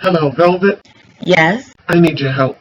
Hello, Velvet. Yes. I need your help.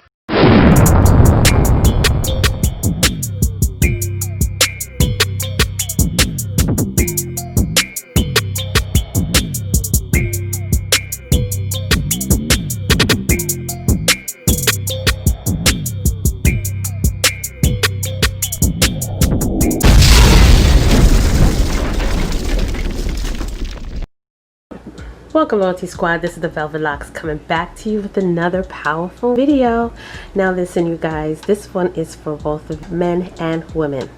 Welcome, Loyalty Squad. This is the Velvetlox coming back to you with another powerful video. Now listen, you guys, this one is for both men and women.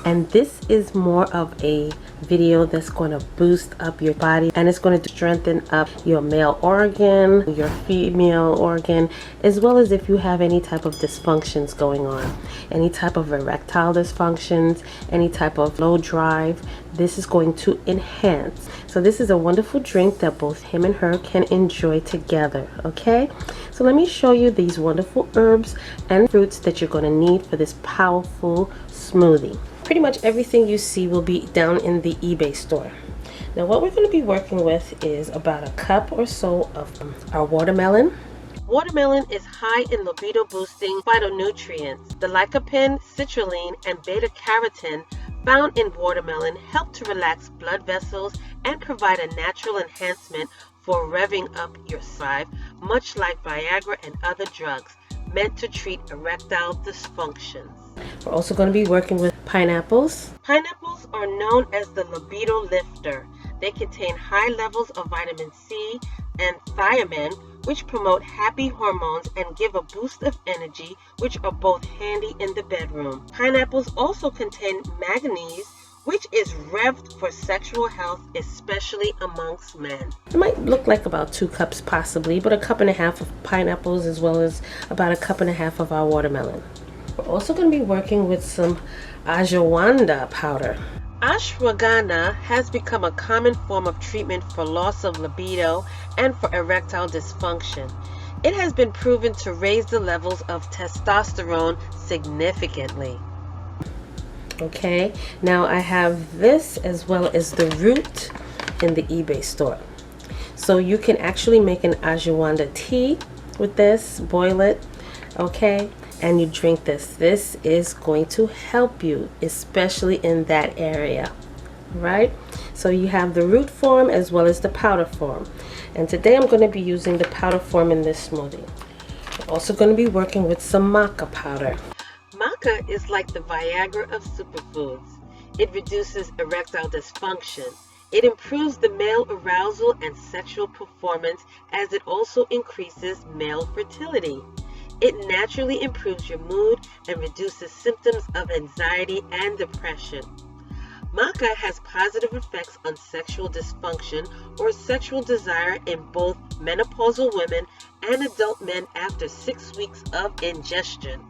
And this is more of a video that's going to boost up your body, and it's going to strengthen up your male organ, your female organ, as well as if you have any type of dysfunctions going on, any type of erectile dysfunctions, any type of low drive. This is going to enhance. So this is a wonderful drink that both him and her can enjoy together. Okay, so let me show you these wonderful herbs and fruits that you're going to need for this powerful smoothie. Pretty much everything you see will be down in the eBay store. Now what we're going to be working with is about a cup or so of our watermelon. Watermelon is high in libido boosting phytonutrients. The lycopene, citrulline, and beta carotene found in watermelon help to relax blood vessels and provide a natural enhancement for revving up your drive, much like Viagra and other drugs meant to treat erectile dysfunctions. We're also going to be working with pineapples. Pineapples are known as the libido lifter. They contain high levels of vitamin C and thiamine, which promote happy hormones and give a boost of energy, which are both handy in the bedroom. Pineapples also contain manganese, which is revved for sexual health, especially amongst men. It might look like about 2 cups possibly, but a cup and a half of pineapples as well as about a cup and a half of our watermelon. We're also going to be working with some ashwagandha powder. Ashwagandha has become a common form of treatment for loss of libido and for erectile dysfunction. It has been proven to raise the levels of testosterone significantly. Okay, now I have this as well as the root in the eBay store. So you can actually make an ashwagandha tea with this, boil it, okay, and you drink this. This is going to help you, especially in that area, right? So you have the root form as well as the powder form. And today I'm going to be using the powder form in this smoothie. I'm also going to be working with some maca powder. Maca is like the Viagra of superfoods. It reduces erectile dysfunction. It improves the male arousal and sexual performance, as it also increases male fertility. It naturally improves your mood and reduces symptoms of anxiety and depression. Maca has positive effects on sexual dysfunction or sexual desire in both menopausal women and adult men after 6 weeks of ingestion,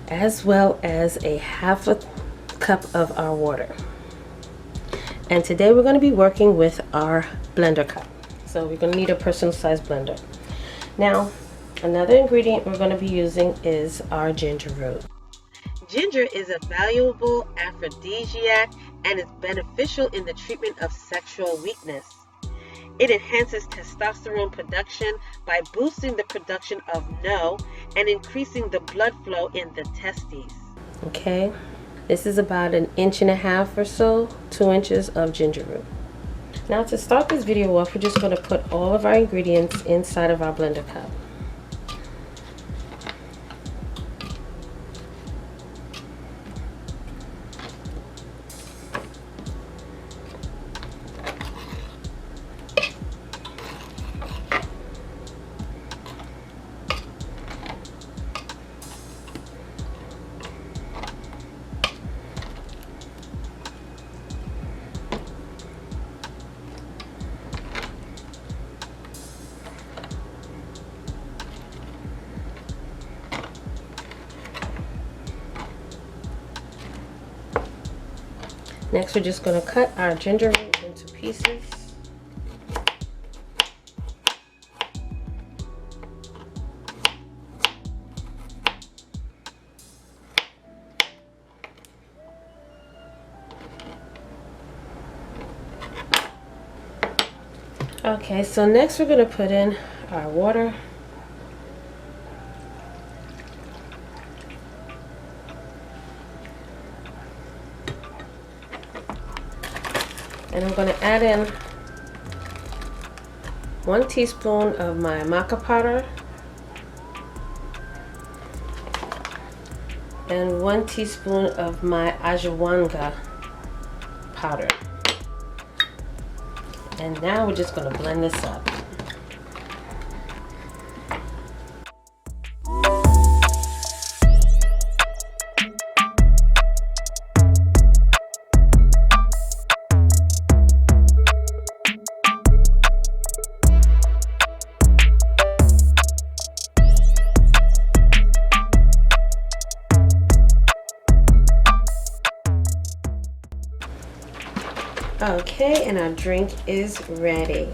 as well as a half a cup of our water. And today we're going to be working with our blender cup. So we're going to need a personal size blender. Now, another ingredient we're going to be using is our ginger root. Ginger is a valuable aphrodisiac and is beneficial in the treatment of sexual weakness. It enhances testosterone production by boosting the production of NO and increasing the blood flow in the testes. Okay, this is about 1.5 inches or so, 2 inches of ginger root. Now to start this video off, we're just going to put all of our ingredients inside of our blender cup. Next, we're just going to cut our ginger root into pieces. Okay, so next we're going to put in our water. And I'm going to add in 1 teaspoon of my maca powder and 1 teaspoon of my ashwagandha powder. And now we're just going to blend this up. Okay, and our drink is ready.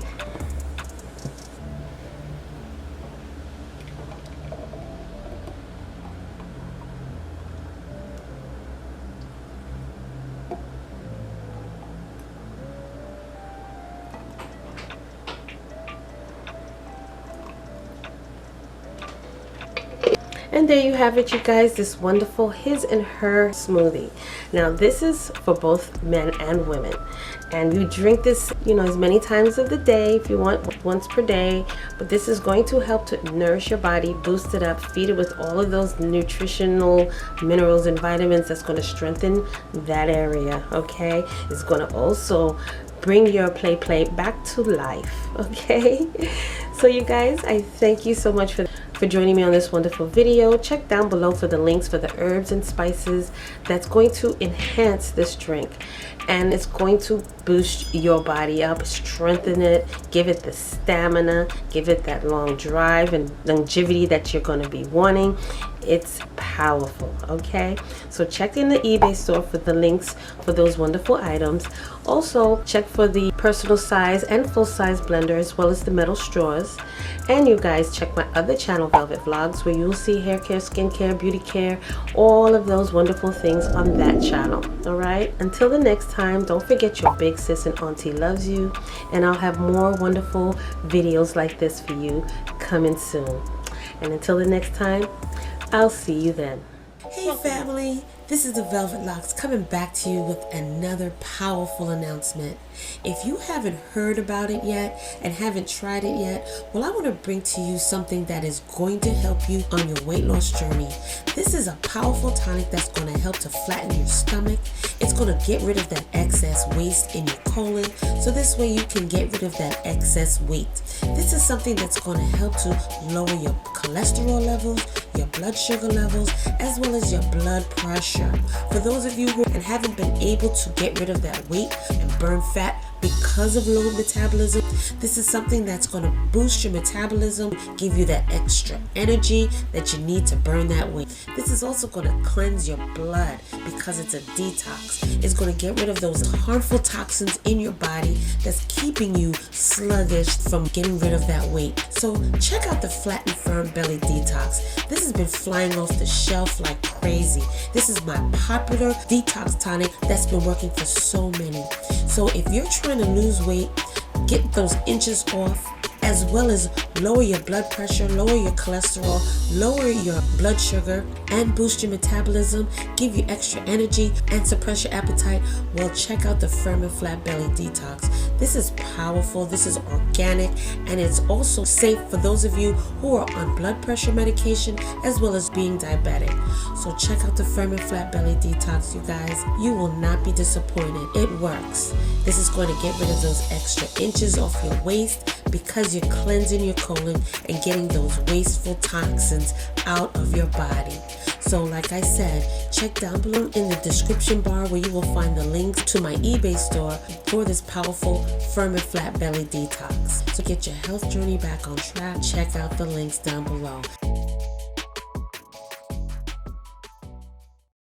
And there you have it, you guys, this wonderful his and her smoothie. Now this is for both men and women, and you drink this, you know, as many times of the day if you want, once per day. But this is going to help to nourish your body, boost it up, feed it with all of those nutritional minerals and vitamins that's going to strengthen that area. Okay, it's going to also bring your plate back to life. Okay, so you guys, I thank you so much for joining me on this wonderful video. Check down below for the links for the herbs and spices that's going to enhance this drink, and it's going to boost your body up, strengthen it, give it the stamina, give it that long drive and longevity that you're going to be wanting. It's powerful. Okay, so check in the eBay store for the links for those wonderful items. Also check for the personal size and full size blender, as well as the metal straws. And you guys, check my other channel, Velvet Vlogs, where you'll see hair care, skin care, beauty care, all of those wonderful things on that channel. All right, until the next time, don't forget your big sis and auntie loves you, and I'll have more wonderful videos like this for you coming soon. And until the next time, I'll see you then. Hey family, this is the Velvetlox coming back to you with another powerful announcement. If you haven't heard about it yet and haven't tried it yet, well, I want to bring to you something that is going to help you on your weight loss journey. This is a powerful tonic that's going to help to flatten your stomach. It's going to get rid of that excess waste in your colon, so this way you can get rid of that excess weight. This is something that's going to help to lower your cholesterol levels, your blood sugar levels, as well as your blood pressure. For those of you who haven't been able to get rid of that weight and burn fat because of low metabolism, this is something that's going to boost your metabolism, give you that extra energy that you need to burn that weight. This is also going to cleanse your blood because it's a detox. It's going to get rid of those harmful toxins in your body that's keeping you sluggish from getting rid of that weight. So check out the Flat and Firm Belly Detox. This has been flying off the shelf like crazy. This is my popular detox tonic that's been working for so many. So if you're trying to lose weight, get those inches off, as well as lower your blood pressure, lower your cholesterol, lower your blood sugar, and boost your metabolism, give you extra energy, and suppress your appetite, well, check out the Firm and Flat Belly Detox. This is powerful, this is organic, and it's also safe for those of you who are on blood pressure medication as well as being diabetic. So check out the Firm and Flat Belly Detox, you guys. You will not be disappointed. It works. This is going to get rid of those extra inches off your waist because you're cleansing your colon and getting those wasteful toxins out of your body. So like I said, check down below in the description bar where you will find the links to my eBay store for this powerful Firm and Flat Belly Detox. So get your health journey back on track. Check out the links down below.